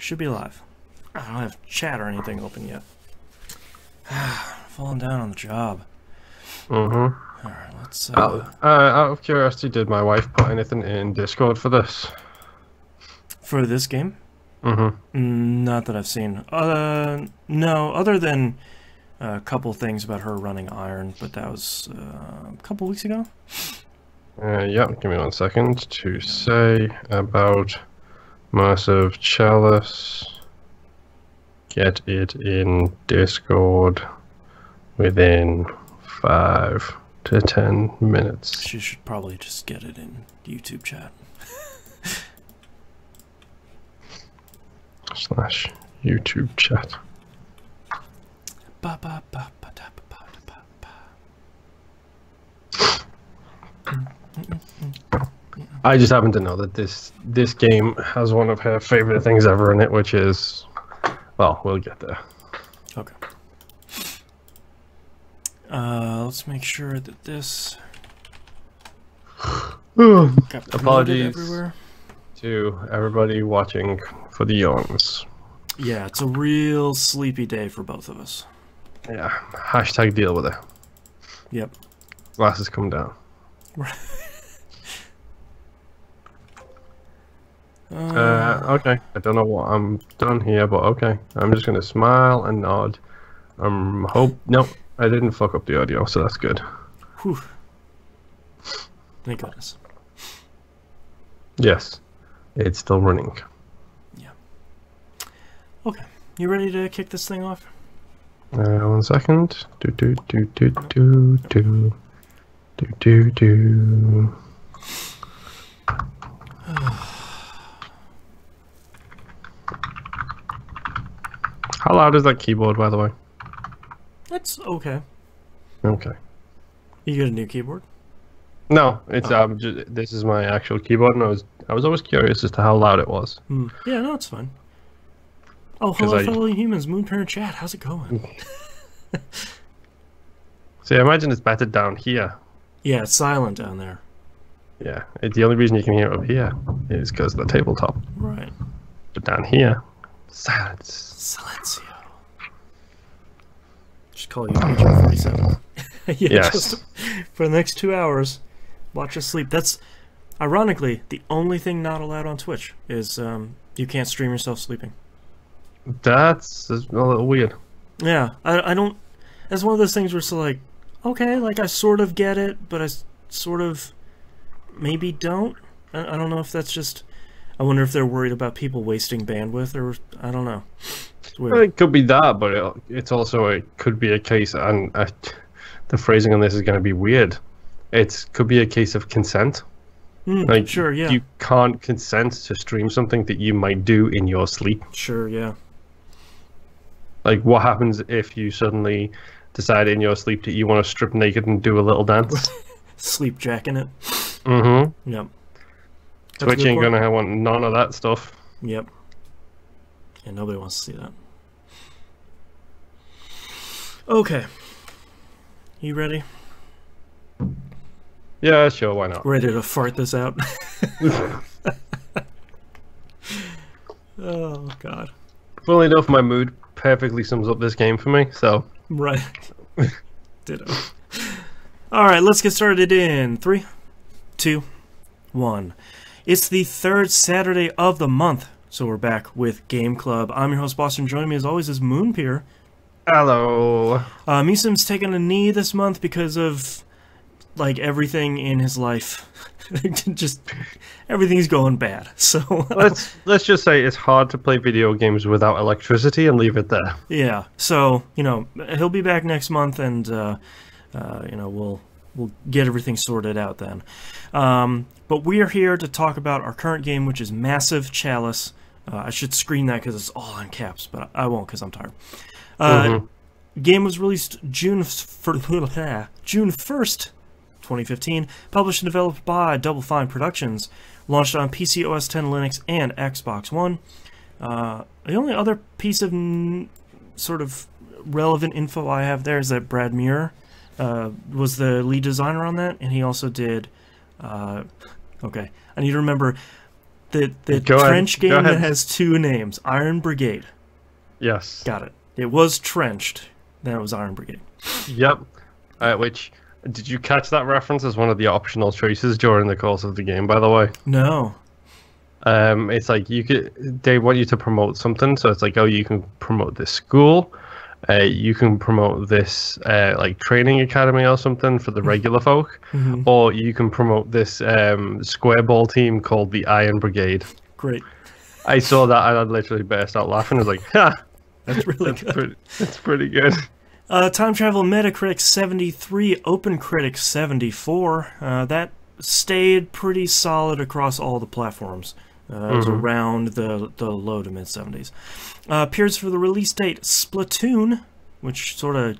Should be live. I don't have chat or anything open yet. Falling down on the job. Mm-hmm. Alright, let's... out of curiosity, did my wife put anything in Discord for this? For this game? Mm-hmm. Not that I've seen. No, other than a couple things about her running iron, but that was a couple weeks ago. Yeah, give me 1 second to say about Massive Chalice. Get it in Discord within 5 to 10 minutes. She should probably just get it in YouTube chat. / YouTube chat. I just happen to know that this game has one of her favorite things ever in it, which is, well, we'll get there. Okay. Let's make sure that this got apologies everywhere. To everybody watching for the yawns. Yeah, it's a real sleepy day for both of us. Yeah, hashtag deal with it. Yep. Glasses come down. Okay, I don't know what I'm done here, but okay. I'm just gonna smile and nod. Nope, I didn't fuck up the audio, so that's good. Whew. Thank goodness. Yes, it's still running. Yeah. Okay, you ready to kick this thing off? 1 second. Do. How loud is that keyboard, by the way? That's okay. Okay. You get a new keyboard? No, it's this is my actual keyboard, and I was always curious as to how loud it was. Yeah, no, it's fine. Oh, hello, fellow humans, Moon Parent Chat. How's it going? See, I imagine it's better down here. Yeah, it's silent down there. Yeah, the only reason you can hear it up here is because of the tabletop. Right. But down here, silence. Silencio. Just call you Agent 47. Yeah, yes. Just for the next 2 hours, watch us sleep. That's, ironically, the only thing not allowed on Twitch is you can't stream yourself sleeping. That's a little weird. Yeah, I don't... It's one of those things where it's like, okay, like I sort of get it, but I sort of maybe don't. I don't know if that's just... I wonder if they're worried about people wasting bandwidth, or I don't know. It's weird. Well, it could be that, but it's also it could be a case, and the phrasing on this is going to be weird. It could be a case of consent. Like, sure, yeah. You can't consent to stream something that you might do in your sleep. Sure, yeah. Like, what happens if you suddenly decide in your sleep that you want to strip naked and do a little dance? Sleep jacking it. Mm-hmm. Yep. Twitch ain't gonna want none of that stuff. Yep. Yeah, nobody wants to see that. Okay. You ready? Yeah, sure, why not? Ready to fart this out? Oh, God. Funnily enough, my mood perfectly sums up this game for me, so... Right. Ditto. Alright, let's get started in 3, 2, 1. It's the third Saturday of the month, so we're back with Game Club. I'm your host, Boston. Joining me as always is Moonpier. Hello. Misim's taking a knee this month because of, like, everything in his life. Just everything's going bad. So let's just say it's hard to play video games without electricity and leave it there. Yeah. So, you know, he'll be back next month, and you know, we'll get everything sorted out then. But we are here to talk about our current game, which is Massive Chalice. I should screen that because it's all in caps, but I won't because I'm tired. Game was released June 1st, 2015. Published and developed by Double Fine Productions. Launched on PC, OS X, Linux, and Xbox One. The only other piece of sort of relevant info I have there is that Brad Muir was the lead designer on that, and he also did... okay, I need to remember... The Go ahead. trench Go game ahead. that has two names. Iron Brigade. Yes. Got it. It was Trenched. Then it was Iron Brigade. Yep. Which, did you catch that reference as one of the optional choices during the course of the game, by the way? No. It's like they want you to promote something, so it's like, oh, you can promote this school, you can promote this like training academy or something for the regular folk, or you can promote this square ball team called the Iron Brigade. Great. I saw that and I literally burst out laughing. I was like, ha! That's really good. That's pretty good. Time Travel Metacritic 73, OpenCritic 74. That stayed pretty solid across all the platforms. It was around the low to mid 70s. Appears for the release date Splatoon, which sort of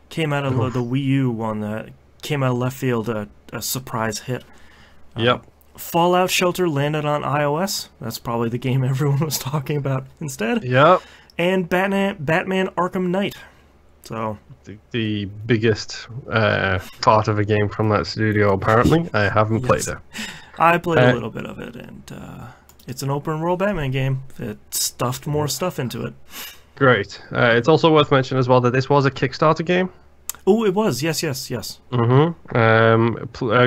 came out of the Wii U one that came out of left field, a surprise hit. Yep. Fallout Shelter landed on iOS. That's probably the game everyone was talking about instead. Yep. And Batman Arkham Knight. So the biggest part of a game from that studio, apparently. I haven't played it. I played a little bit of it, and it's an open world Batman game. It stuffed more stuff into it. Great. It's also worth mentioning as well that this was a Kickstarter game. Oh, it was. Yes. A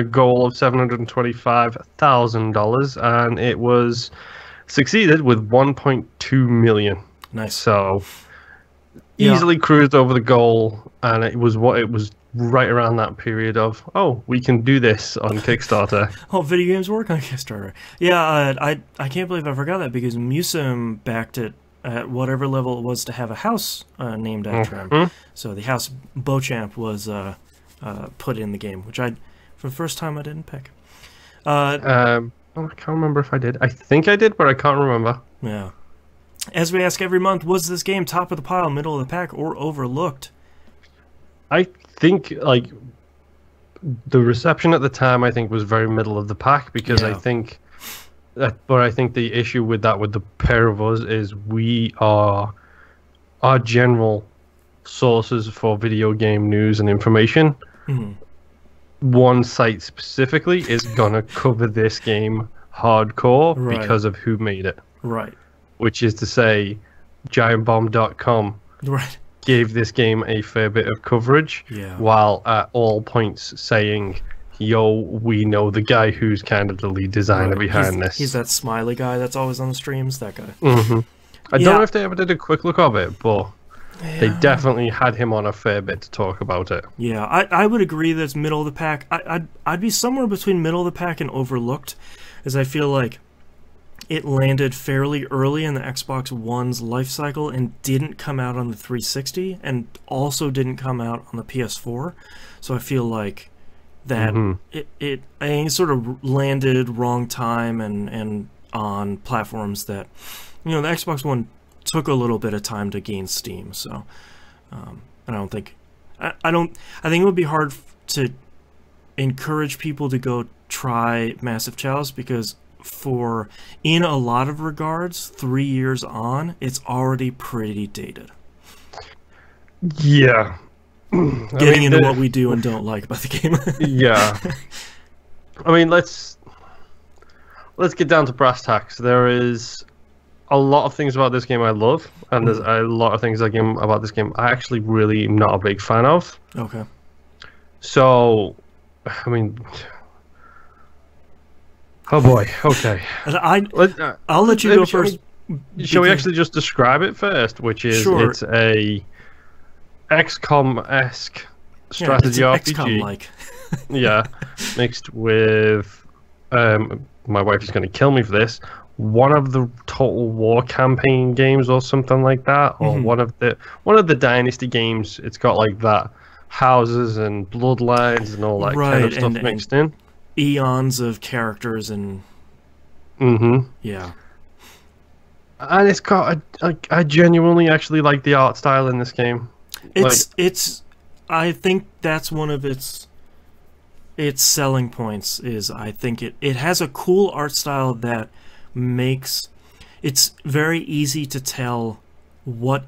goal of $725,000, and it was succeeded with 1.2 million. Nice. So easily cruised over the goal, and it was right around that period of, oh, we can do this on Kickstarter. Oh, video games work on Kickstarter. Yeah, I can't believe I forgot that, because Musim backed it at whatever level it was to have a house named after him. So the house Beauchamp was put in the game, which for the first time I didn't pick. I can't remember if I did. I think I did, but I can't remember. Yeah. As we ask every month, was this game top of the pile, middle of the pack, or overlooked? I think, like, the reception at the time, I think, was very middle of the pack, because I think that, but I think the issue with the pair of us is our general sources for video game news and information. One site specifically is gonna cover this game hardcore because of who made it. Right. Which is to say, GiantBomb.com gave this game a fair bit of coverage, while at all points saying, yo, we know the guy who's kind of the lead designer behind this. He's that smiley guy that's always on the streams, that guy. I don't know if they ever did a quick look of it, but they definitely had him on a fair bit to talk about it. Yeah, I would agree that it's middle of the pack. I'd be somewhere between middle of the pack and overlooked, as I feel like it landed fairly early in the Xbox One's life cycle and didn't come out on the 360, and also didn't come out on the PS4. So I feel like that it sort of landed wrong time and on platforms that, the Xbox One took a little bit of time to gain steam. So I think it would be hard to encourage people to go try Massive Chalice, because in a lot of regards, 3 years on, it's already pretty dated. Yeah. Getting into what we do and don't like about the game. Yeah. I mean, let's get down to brass tacks. There is a lot of things about this game I love, and there's a lot of things about this game I actually really am not a big fan of. Okay. So, I mean, oh boy. Okay. I'll let you go first. Shall we actually just describe it first? Which is, it's a XCOM-esque strategy RPG. XCOM-like. Yeah, mixed with my wife is going to kill me for this. One of the Total War campaign games or something like that, or one of the Dynasty games. It's got like that houses and bloodlines and all that kind of stuff mixed in. Eons of characters and yeah. And it's got I genuinely actually like the art style in this game. I think that's one of its selling points, is I think it has a cool art style that makes it's very easy to tell what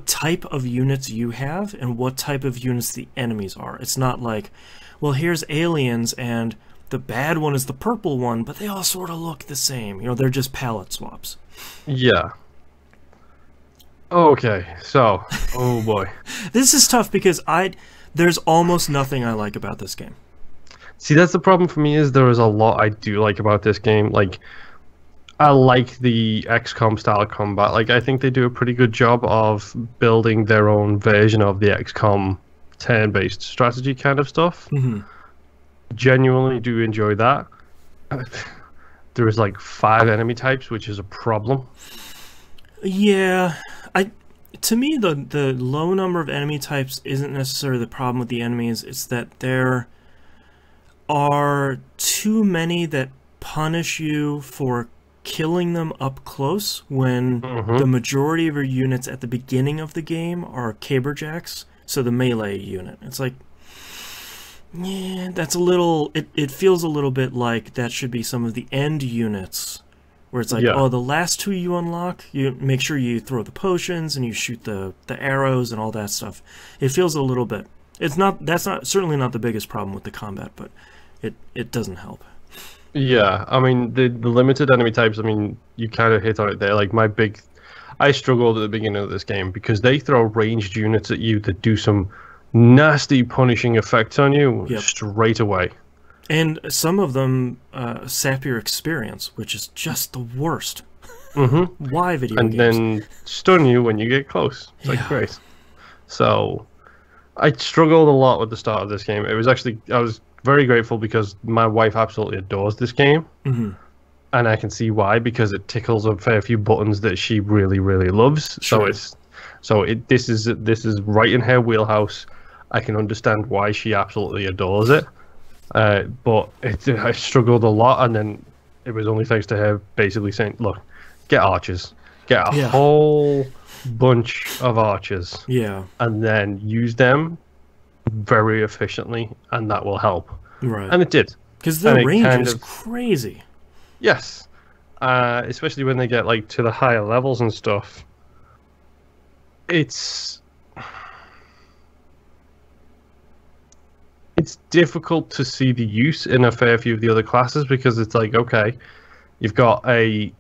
type of units you have and what type of units the enemies are. It's not like, well, here's aliens and the bad one is the purple one, but they all sort of look the same. You know, they're just palette swaps. Yeah. Okay, so, oh boy. This is tough because there's almost nothing I like about this game. See, that's the problem for me, is there is a lot I do like about this game. Like, I like the XCOM style combat. Like, I think they do a pretty good job of building their own version of the XCOM turn-based strategy kind of stuff. Mm-hmm. Genuinely do enjoy that. There is like 5 enemy types, which is a problem. Yeah, to me the low number of enemy types isn't necessarily the problem with the enemies. It's that there are too many that punish you for killing them up close when the majority of your units at the beginning of the game are Caberjacks, so the melee unit. It's like, yeah, that's a little... It feels a little bit like that should be some of the end units, where it's like, oh, the last 2 you unlock, you make sure you throw the potions and you shoot the arrows and all that stuff. It feels a little bit... That's certainly not the biggest problem with the combat, but it doesn't help. Yeah, I mean, the limited enemy types, I mean, you kind of hit on it there. Like, I struggled at the beginning of this game because they throw ranged units at you that do some nasty punishing effects on you straight away. And some of them sap your experience, which is just the worst. Why video games? And then stun you when you get close. It's like, great. So, I struggled a lot with the start of this game. It was actually, I was very grateful because my wife absolutely adores this game. And I can see why, because it tickles a fair few buttons that she really, really loves. Sure. This is right in her wheelhouse. I can understand why she absolutely adores it. But I struggled a lot, and then it was only thanks to her basically saying, look, get archers. Get a whole bunch of archers. Yeah. And then use them very efficiently, and that will help. Right. And it did. Because the range is crazy. Yes. Especially when they get like to the higher levels and stuff. It's difficult to see the use in a fair few of the other classes, because it's like, okay, you've got a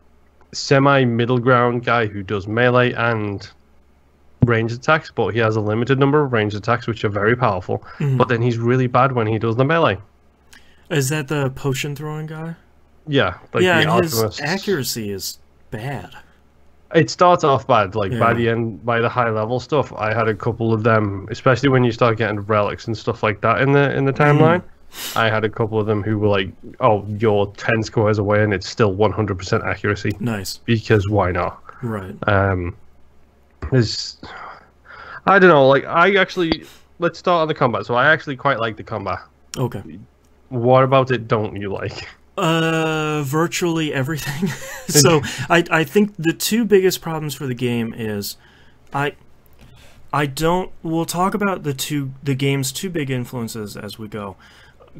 semi-middle ground guy who does melee and range attacks, but he has a limited number of range attacks, which are very powerful. But then he's really bad when he does the melee. Is that the potion throwing guy? Yeah. Like and his accuracy is bad. It starts off bad. Like, by the end, by the high level stuff, I had a couple of them, especially when you start getting relics and stuff like that in the timeline. I had a couple of them who were like, oh, you're 10 squares away and it's still 100% accuracy. Nice. Because why not? Right. I don't know, like, let's start on the combat. So I actually quite like the combat. Okay. What about it don't you like? Virtually everything. So I think the 2 biggest problems for the game is we'll talk about the game's 2 big influences as we go.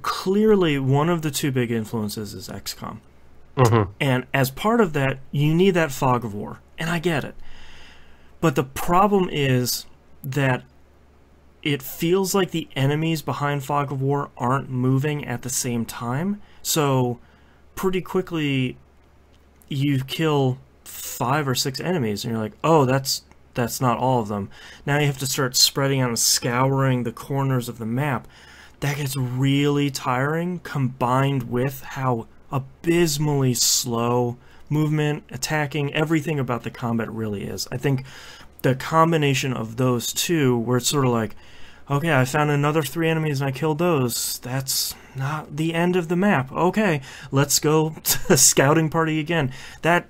Clearly, one of the 2 big influences is XCOM. And as part of that, you need that fog of war. And I get it. But the problem is that it feels like the enemies behind Fog of War aren't moving at the same time. So pretty quickly you kill 5 or 6 enemies and you're like, oh, that's not all of them. Now you have to start spreading out and scouring the corners of the map. That gets really tiring, combined with how abysmally slow movement, attacking, everything about the combat really is. I think the combination of those 2, where it's sort of like, okay, I found another 3 enemies and I killed those. That's not the end of the map. Okay, let's go to a scouting party again. That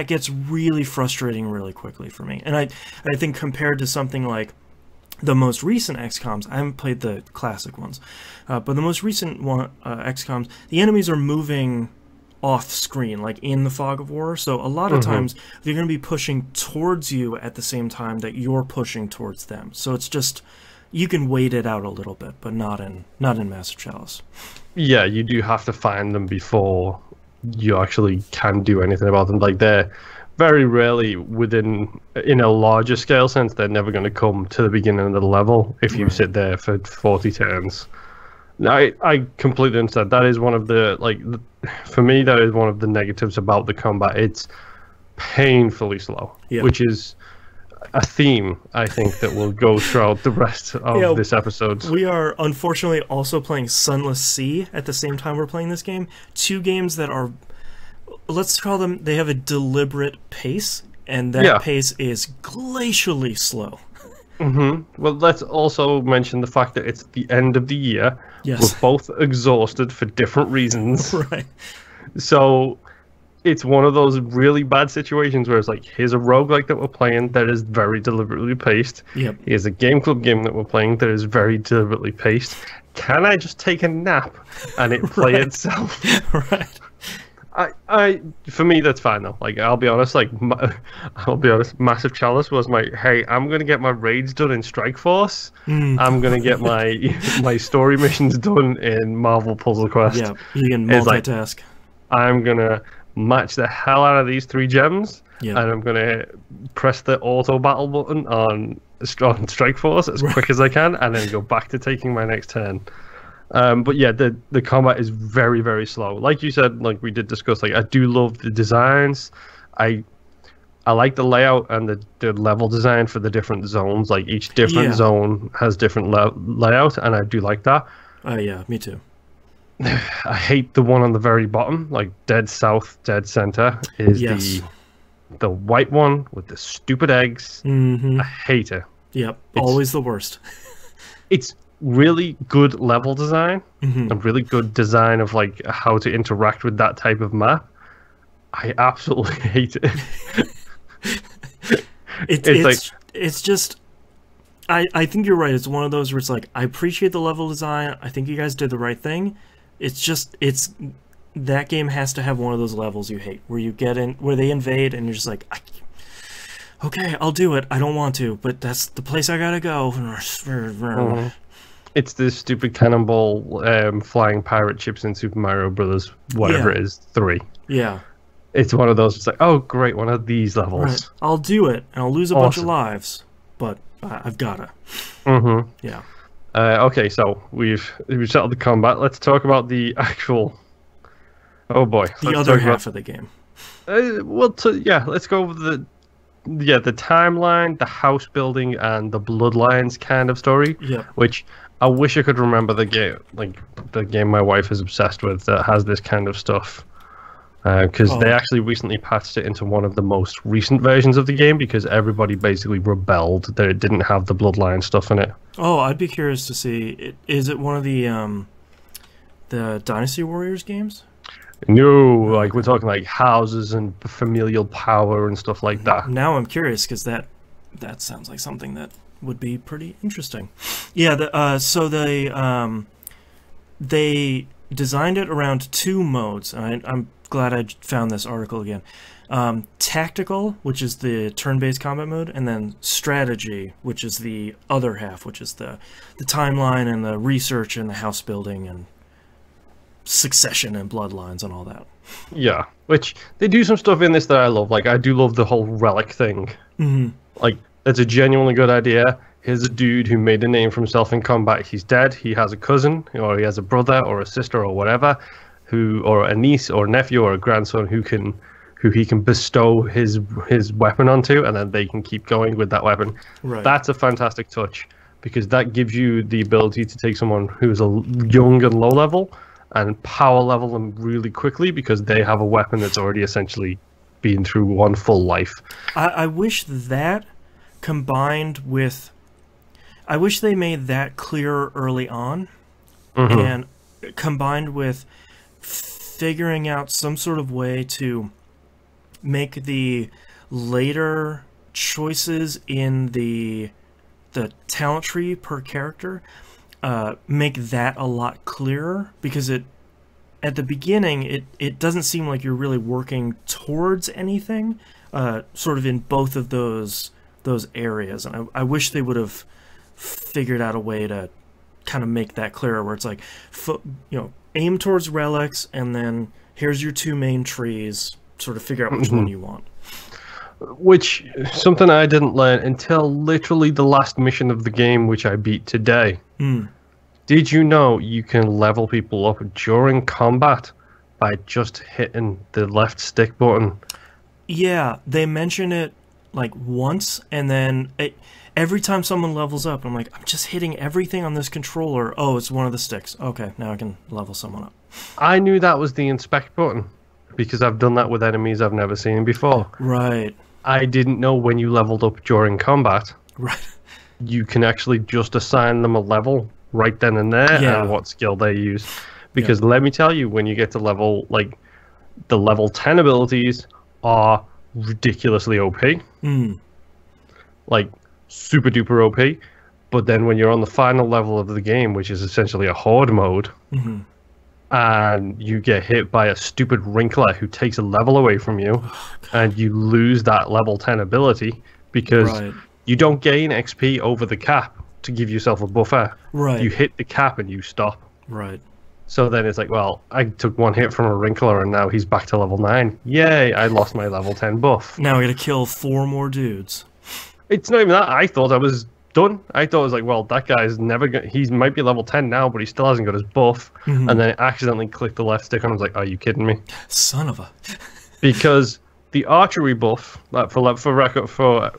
gets really frustrating really quickly for me. And I think compared to something like the most recent XCOMs, I haven't played the classic ones, but the most recent one, XCOMs, the enemies are moving off screen, like in the Fog of War. So a lot of times they're going to be pushing towards you at the same time that you're pushing towards them. So it's just, you can wait it out a little bit, but not in Master Chalice. Yeah, you do have to find them before you actually can do anything about them. Like, they're very rarely in a larger scale sense, they're never going to come to the beginning of the level if you sit there for 40 turns. No, I completely understand. That is one of the for me, that is one of the negatives about the combat. It's painfully slow, which is a theme I think that will go throughout the rest of this episode. We are unfortunately also playing Sunless Sea at the same time we're playing this game. Two games that are, let's call them, they have a deliberate pace, and that pace is glacially slow. Well, let's also mention the fact that it's the end of the year. Yes. We're both exhausted for different reasons. Right. So it's one of those really bad situations where it's like, here's a roguelike that we're playing that is very deliberately paced. Yep. Here's a game club game that we're playing that is very deliberately paced. Can I just take a nap and it play itself? Right. For me, that's fine though. Like, I'll be honest. Massive Chalice was my, hey, I'm gonna get my raids done in Strike Force. I'm gonna get my story missions done in Marvel Puzzle Quest. Yeah, you can multitask. I'm gonna match the hell out of these 3 gems, and I'm gonna press the auto battle button on Strike Force as quick as I can, and then go back to taking my next turn. But yeah, the combat is very, very slow. Like you said, like we did discuss, like I do love the designs. I like the layout and the level design for the different zones. Like each different zone has different layout, and I do like that. Yeah, me too. I hate the one on the very bottom, like dead south, dead center, is the white one with the stupid eggs. I hate it. Yep, always the worst. It's really good level design and really good design of like how to interact with that type of map. I absolutely hate it. It's just I think you're right. It's one of those where it's like, I appreciate the level design. I think you guys did the right thing. It's just that game has to have one of those levels you hate, where you get in, where they invade, and you're just like, okay, I'll do it. I don't want to, but that's the place I gotta go. It's this stupid cannonball flying pirate ships in Super Mario Brothers, whatever it is, 3. Yeah. It's one of those, it's like, oh great, one of these levels. Right. I'll do it, and I'll lose a bunch of lives, but I've gotta. Yeah. Okay, so we've settled the combat. Let's talk about the actual... Oh boy. The other half of the game. Let's go over the timeline, the house building, and the bloodlines kind of story. Yeah. Which I wish I could remember the game, like the game my wife is obsessed with that has this kind of stuff. Because they actually recently patched it into one of the most recent versions of the game because everybody basically rebelled that it didn't have the bloodline stuff in it. Oh, I'd be curious to see. Is it one of the Dynasty Warriors games? No, like we're talking like houses and familial power and stuff like that. Now I'm curious because that sounds like something that would be pretty interesting. Yeah, so they designed it around 2 modes. I'm glad I found this article again. Tactical, which is the turn-based combat mode, and then strategy, which is the other half, which is the timeline and the research and the house building and succession and bloodlines and all that. Yeah, which they do some stuff in this that I love. Like, I do love the whole relic thing. Like, it's a genuinely good idea. Here's a dude who made a name for himself in combat. He's dead. He has a cousin, or he has a brother or a sister or whatever, or a niece or a nephew or a grandson who he can bestow his weapon onto, and then they can keep going with that weapon. Right. That's a fantastic touch because that gives you the ability to take someone who's a young and low level and power level them really quickly because they have a weapon that's already essentially been through one full life. I wish that combined with... I wish they made that clearer early on, and combined with figuring out some sort of way to make the later choices in the talent tree per character, make that a lot clearer, because at the beginning it doesn't seem like you're really working towards anything, sort of in both of those areas, and I wish they would have figured out a way to kind of make that clearer, where it's like, aim towards relics, and then here's your 2 main trees, sort of figure out which one you want. Which, something I didn't learn until literally the last mission of the game, which I beat today. Did you know you can level people up during combat by just hitting the left stick button? Yeah, they mention it like once, and then every time someone levels up, I'm like, I'm just hitting everything on this controller. Oh, it's one of the sticks. Okay, now I can level someone up. I knew that was the inspect button because I've done that with enemies I've never seen before. Right. I didn't know when you leveled up during combat, Right. you can actually just assign them a level right then and there Yeah. and what skill they use. Because let me tell you, when you get to level, like, the level 10 abilities are ridiculously OP. Like, super duper OP. But then when you're on the final level of the game, which is essentially a horde mode, and you get hit by a stupid wrinkler who takes a level away from you, and you lose that level 10 ability because you don't gain XP over the cap to give yourself a buffer. Right. You hit the cap and you stop. Right. So then it's like, well, I took one hit from a wrinkler and now he's back to level 9. Yay, I lost my level 10 buff. Now I gotta kill 4 more dudes. It's not even that. I thought I was done. I thought it was like, well, that guy's never gonna, he might be level 10 now, but he still hasn't got his buff. And then I accidentally clicked the left stick and I was like, are you kidding me? Son of a... Because the archery buff, like for record,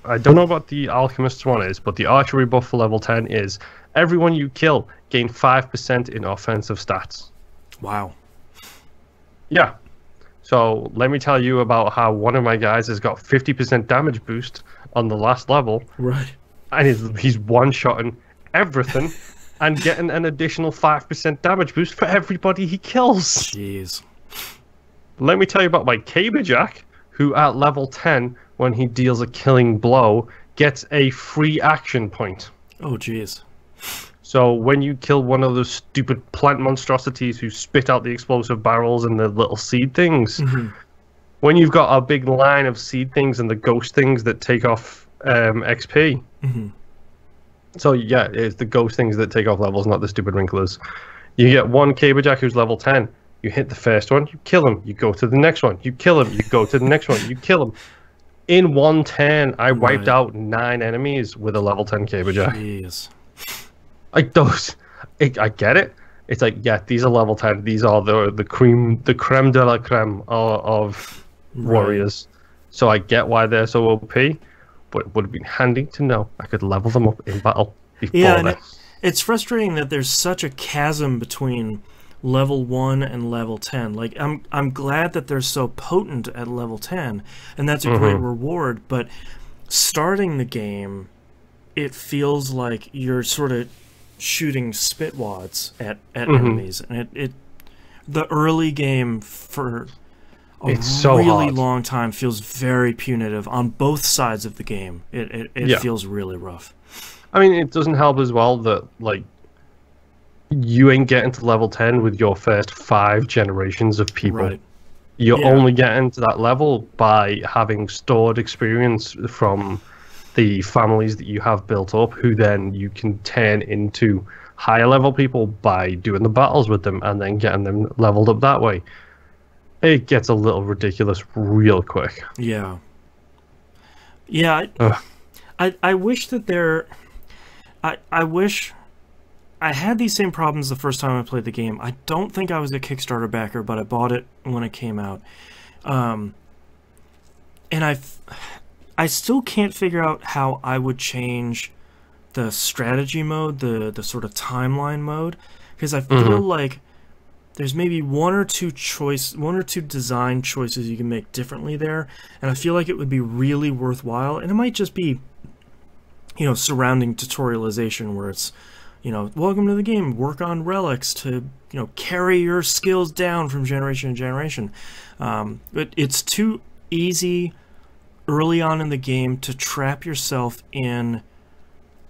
I don't know what the alchemist's one is, but the archery buff for level 10 is everyone you kill gain 5% in offensive stats. Wow. Yeah. So let me tell you about how one of my guys has got 50% damage boost on the last level. Right. And he's one-shotting everything and getting an additional 5% damage boost for everybody he kills. Jeez. Let me tell you about my Caberjack, who at level 10, when he deals a killing blow, gets a free action point. Oh, jeez. So when you kill one of those stupid plant monstrosities who spit out the explosive barrels and the little seed things, when you've got a big line of seed things and the ghost things that take off XP, so yeah, it's the ghost things that take off levels, not the stupid wrinklers. You get one Caberjack who's level 10. You hit the first one, you kill him, you go to the next one, you kill him, you go to the next one, you kill him. In one turn, I wiped out 9 enemies with a level 10 Caberjack. Jeez. Like those, I get it. It's like, yeah, these are level 10. These are the creme de la creme of warriors. So I get why they're so OP, but it would have been handy to know I could level them up in battle before and it's frustrating that there's such a chasm between level 1 and level 10. Like, I'm glad that they're so potent at level 10, and that's a great reward, but starting the game, it feels like you're sort of shooting spitwads at enemies, and the early game for a really long time feels very punitive on both sides of the game. It feels really rough. I mean, it doesn't help as well that, like, you ain't getting to level 10 with your first 5 generations of people. Right. You're only getting to that level by having stored experience from the families that you have built up, who then you can turn into higher level people by doing the battles with them and then getting them leveled up that way. It gets a little ridiculous real quick. Yeah. Yeah. I wish that there... I wish... I had these same problems the first time I played the game. I don't think I was a Kickstarter backer, but I bought it when it came out. And I still can't figure out how I would change the strategy mode, the sort of timeline mode, because I feel like there's maybe one or two design choices you can make differently there, and I feel like it would be really worthwhile. And it might just be, you know, surrounding tutorialization where it's, you know, welcome to the game, work on relics to, you know, carry your skills down from generation to generation. But it's too easy early on in the game to trap yourself in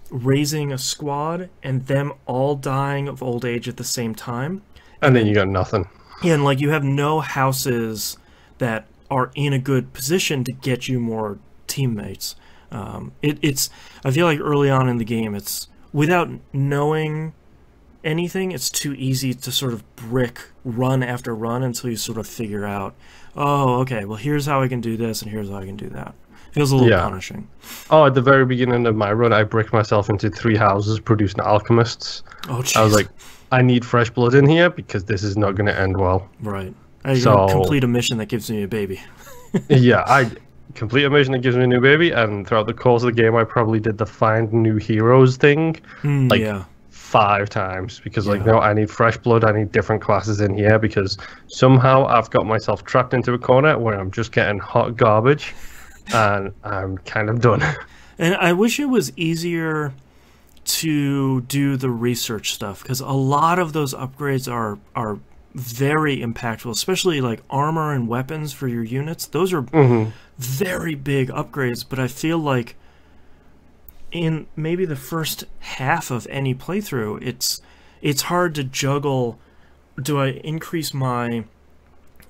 raising a squad and them all dying of old age at the same time. And then you got nothing. Yeah, and like you have no houses that are in a good position to get you more teammates. I feel like early on in the game, it's without knowing anything, it's too easy to sort of brick run after run until you sort of figure out, oh, okay, well, here's how I can do this and here's how I can do that. Feels a little punishing. Oh, at the very beginning of my run, I bricked myself into 3 houses producing alchemists. Oh, jeez. I was like, I need fresh blood in here because this is not going to end well. Right. I complete a mission that gives me a baby. Yeah, I complete a mission that gives me a new baby, and throughout the course of the game, I probably did the find new heroes thing 5 times because, like, no, I need fresh blood. I need different classes in here because somehow I've got myself trapped into a corner where I'm just getting hot garbage, and I'm kind of done. And I wish it was easier to do the research stuff because a lot of those upgrades are very impactful, especially like armor and weapons for your units. Those are very big upgrades, but I feel like in maybe the first half of any playthrough, it's hard to juggle. Do I increase my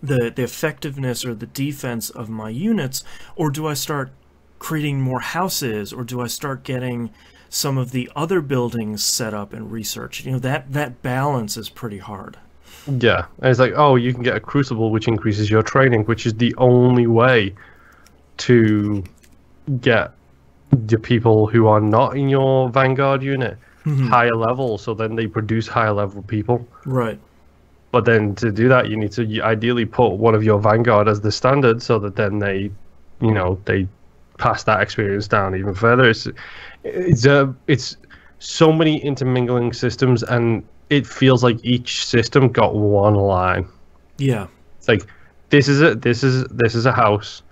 the effectiveness or the defense of my units, or do I start creating more houses, or do I start getting some of the other buildings set up and researched? You know, that balance is pretty hard. Yeah, and it's like, oh, you can get a crucible which increases your training, which is the only way to get the people who are not in your Vanguard unit higher level, so then they produce higher level people. Right. But then to do that, you need to ideally put one of your Vanguard as the standard, so that then they, you know, they pass that experience down even further. It's so many intermingling systems, and it feels like each system got one line. Yeah. It's like, this is a house.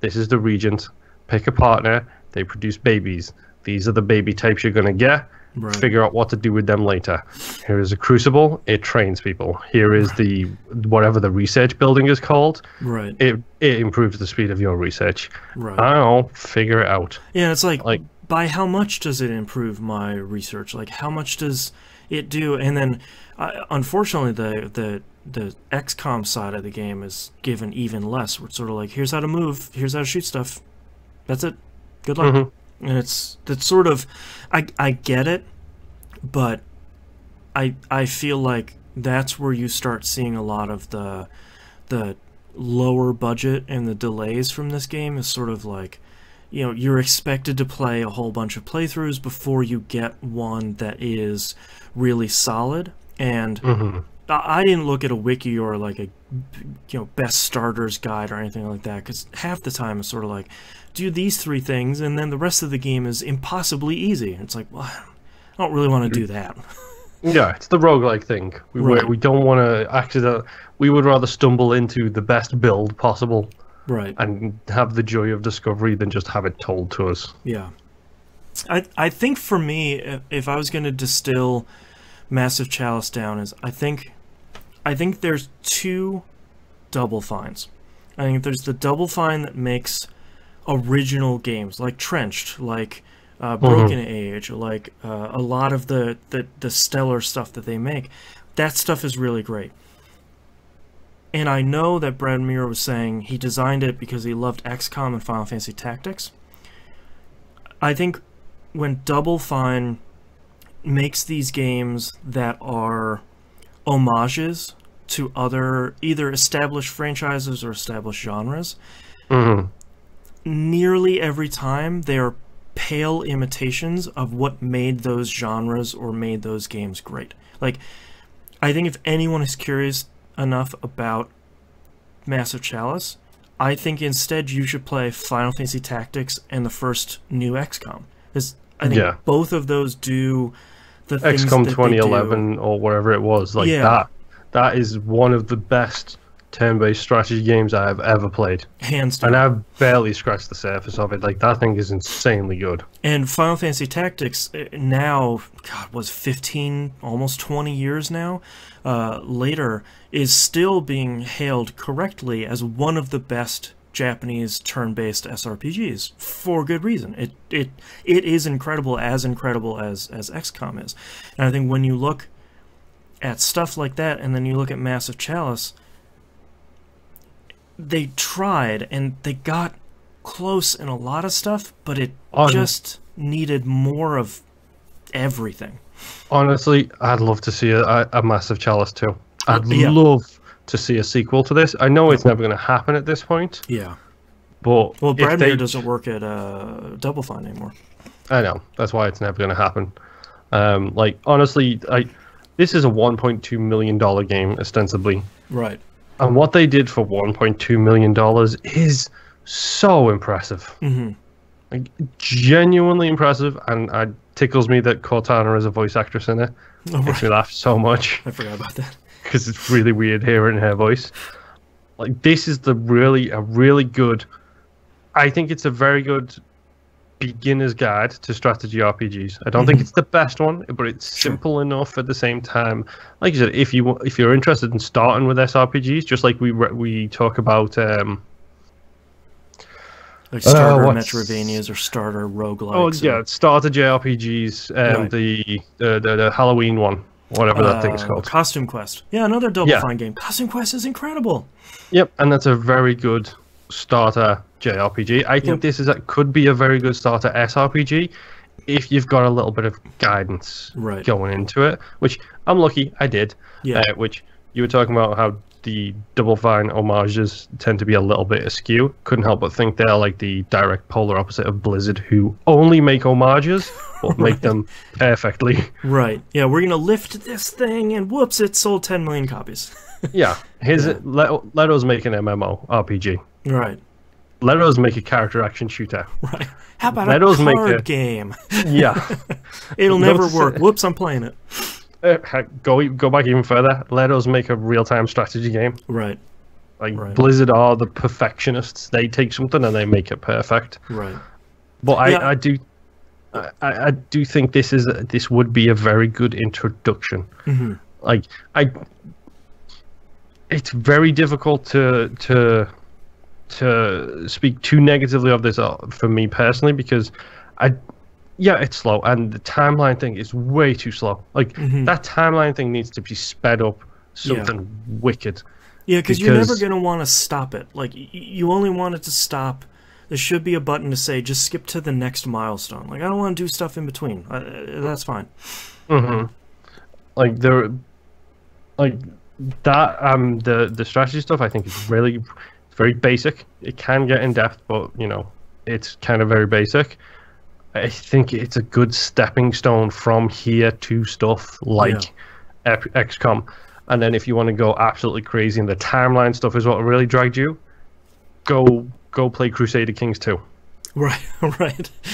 This is the regent. Pick a partner. They produce babies. These are the baby types you're gonna get. Right. Figure out what to do with them later. Here is a crucible. It trains people. Here is the whatever the research building is called. Right. It improves the speed of your research. Right. I don't know. Figure it out. Yeah, it's like by how much does it improve my research? Like how much does it do? And then, unfortunately, the XCOM side of the game is given even less. Where it's sort of like, here's how to move. Here's how to shoot stuff. That's it. Good luck. And that's sort of, I get it, but I feel like that's where you start seeing a lot of the lower budget and the delays from this game is sort of like, you know, you're expected to play a whole bunch of playthroughs before you get one that is really solid. And I didn't look at a wiki or like a best starters guide or anything like that, because half the time it's sort of like, do these 3 things and then the rest of the game is impossibly easy. It's like, well, I don't really want to do that. Yeah, it's the roguelike thing. We don't want to we would rather stumble into the best build possible, right, and have the joy of discovery than just have it told to us. Yeah. I think for me, if I was going to distill Massive Chalice down, is I think there's 2 double finds. I think there's the double find that makes original games like Trenched, like Broken Age, like a lot of the stellar stuff that they make. That stuff is really great. And I know that Brad Muir was saying he designed it because he loved XCOM and Final Fantasy Tactics. I think when Double Fine makes these games that are homages to other either established franchises or established genres, nearly every time they are pale imitations of what made those genres or made those games great. Like, I think if anyone is curious enough about Massive Chalice, I think instead you should play Final Fantasy Tactics and the first new XCOM. Because I think both of those do the things XCOM that 2011 or whatever it was. Like that is one of the best turn-based strategy games I have ever played. Hands down. And I've barely scratched the surface of it. Like, that thing is insanely good. And Final Fantasy Tactics now, God, was 15, almost 20 years now, later, is still being hailed correctly as one of the best Japanese turn-based SRPGs, for good reason. It is incredible as XCOM is. And I think when you look at stuff like that, and then you look at Massive Chalice, they tried, and they got close in a lot of stuff, but it just needed more of everything. Honestly, I'd love to see a Massive Chalice too. I'd love to see a sequel to this. I know it's never going to happen at this point. Yeah. But Well, if they, Bradmere doesn't work at Double Fine anymore. I know, that's why it's never going to happen. Like, honestly, this is a $1.2 million game, ostensibly. Right. And what they did for $1.2 million is so impressive. Mm-hmm. Like, genuinely impressive, and it tickles me that Cortana is a voice actress in it. Oh, right. Makes me laugh so much. I forgot about that. Because it's really weird hearing her voice. Like, this is a really good... I think it's a very good beginner's guide to strategy RPGs. I don't think it's the best one, but it's simple enough at the same time. Like you said, if you're interested in starting with SRPGs, just like we talk about like starter Metroidvanias or starter roguelikes. Oh yeah, starter JRPGs, right. the Halloween one, whatever that thing is called. Costume Quest. Yeah, another Double Fine game. Costume Quest is incredible. Yep, and that's a very good starter JRPG. I think this could be a very good starter SRPG if you've got a little bit of guidance going into it, which I'm lucky I did. Yeah. Which you were talking about how the Double Fine homages tend to be a little bit askew. Couldn't help but think they're like the direct polar opposite of Blizzard, who only make homages but make them perfectly. Right. Yeah, we're gonna lift this thing, and whoops, it sold 10 million copies. Yeah. Let us make an MMO RPG. Right. Let us make a character action shooter. Right. How about a card game? Yeah. It'll never work. Whoops, I'm playing it. Go back even further. Let us make a real-time strategy game. Right. Like Blizzard are the perfectionists. They take something and they make it perfect. Right. But I do think this would be a very good introduction. Mm-hmm. Like it's very difficult to speak too negatively of this for me personally, because it's slow, and the timeline thing is way too slow. Like that timeline thing needs to be sped up something wicked. Yeah, because you're never going to want to stop it. Like, you only want it to stop. There should be a button to say, just skip to the next milestone. Like, I don't want to do stuff in between. That's fine. Like, the strategy stuff, I think, is very basic. It can get in depth, but it's kind of very basic. I think it's a good stepping stone from here to stuff like XCOM. And then if you want to go absolutely crazy and the timeline stuff is what really dragged you, go play Crusader Kings 2. Right.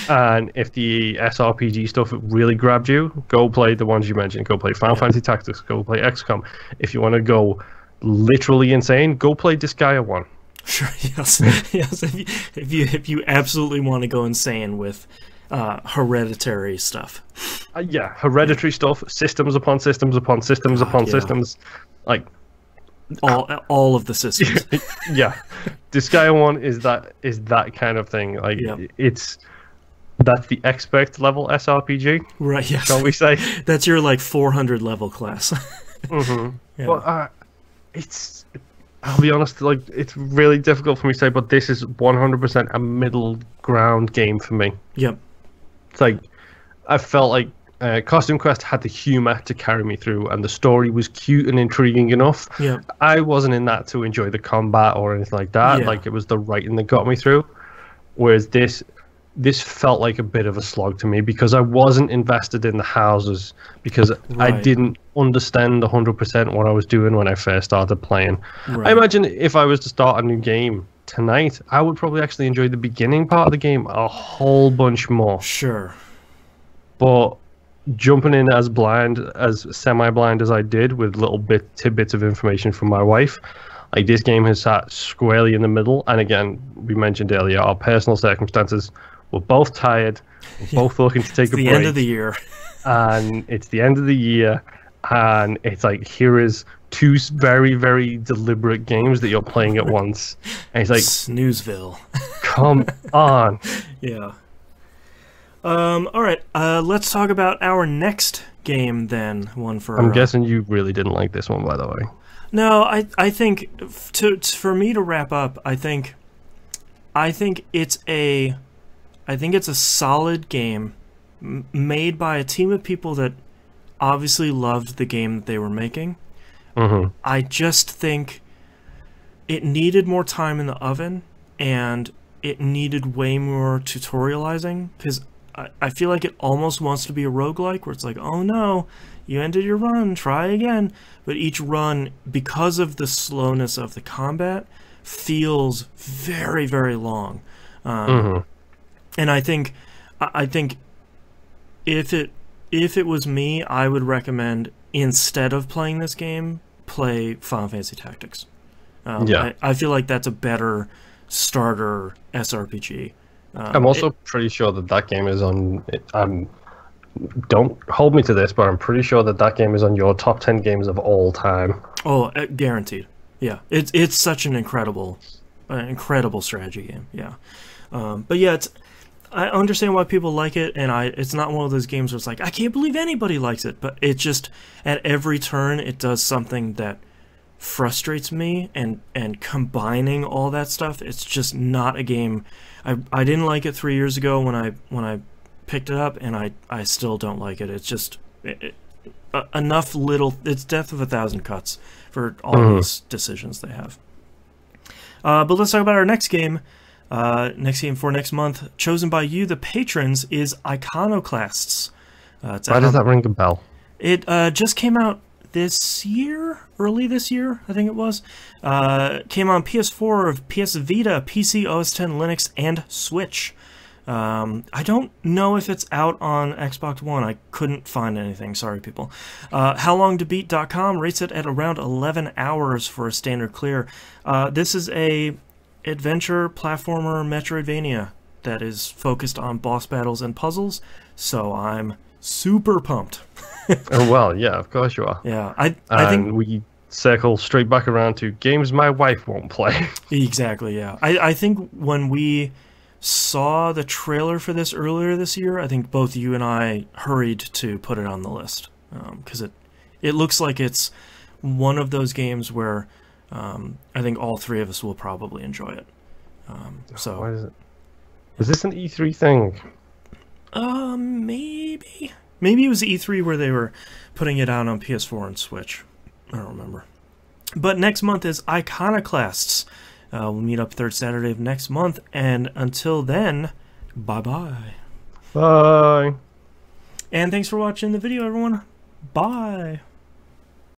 And if the SRPG stuff really grabbed you, go play the ones you mentioned. Go play Final Fantasy Tactics. Go play XCOM. If you want to go literally insane, go play Disgaea 1. Sure. Yes. Yes. If you absolutely want to go insane with hereditary stuff. Hereditary stuff. Systems upon systems upon systems upon systems. Like all of the systems. Disgaea 1 is that kind of thing. Like that's the expert level SRPG. Right. Yes. Shall we say? That's your like 400 level class. Well, I'll be honest, like, it's really difficult for me to say, but this is 100% a middle ground game for me. Yep. It's like, I felt like Costume Quest had the humor to carry me through, and the story was cute and intriguing enough. Yeah. I wasn't in that to enjoy the combat or anything like that. Like, it was the writing that got me through. Whereas this felt like a bit of a slog to me because I wasn't invested in the houses, because I didn't understand 100% what I was doing when I first started playing. I imagine if I was to start a new game tonight, I would probably actually enjoy the beginning part of the game a whole bunch more. Sure. But jumping in as semi-blind as I did, with little tidbits of information from my wife, like, this game has sat squarely in the middle. And again, we mentioned earlier, our personal circumstances. We're both tired. We're both looking to take a break. It's the end of the year. And it's the end of the year. And it's like, here is two very, very deliberate games that you're playing at once. And it's like, Snoozeville. Come on. Yeah. All right. Let's talk about our next game then. I'm guessing you really didn't like this one, by the way. No, I think for me to wrap up, I think it's a solid game made by a team of people that obviously loved the game that they were making. I just think it needed more time in the oven, and it needed way more tutorializing, because I feel like it almost wants to be a roguelike, where it's like, oh no, you ended your run, try again. But each run, because of the slowness of the combat, feels very, very long. And I think if it was me, I would recommend, instead of playing this game, play Final Fantasy Tactics. I feel like that's a better starter SRPG. I'm also pretty sure that game is on. Don't hold me to this, but I'm pretty sure that game is on your top 10 games of all time. Oh, guaranteed. Yeah, it's such an incredible strategy game. Yeah, but yeah, I understand why people like it, and it's not one of those games where it's like, I can't believe anybody likes it, but it just, at every turn, it does something that frustrates me, and combining all that stuff, it's just not a game. I didn't like it 3 years ago when I picked it up, and I still don't like it. It's just enough little. It's death of a thousand cuts for all these decisions they have. But let's talk about our next game. Next game for next month, chosen by you, the patrons, is Iconoclasts. Why does that ring a bell? It just came out this year, early this year, I think it was. Came on PS4, PS Vita, PC, OS X, Linux, and Switch. I don't know if it's out on Xbox One. I couldn't find anything. Sorry, people. HowLongToBeat.com rates it at around 11 hours for a standard clear. This is a adventure platformer Metroidvania that is focused on boss battles and puzzles, so I'm super pumped. Oh, well, yeah, of course you are. Yeah, I think we circle straight back around to games my wife won't play. Exactly, yeah. I think when we saw the trailer for this earlier this year, I think both you and I hurried to put it on the list, because it looks like it's one of those games where I think all three of us will probably enjoy it. So why is it? Is this an E3 thing? Maybe it was E3 where they were putting it out on PS4 and Switch. I don't remember. But next month is Iconoclasts. We'll meet up third Saturday of next month, and until then, bye-bye. Bye. And thanks for watching the video, everyone. Bye.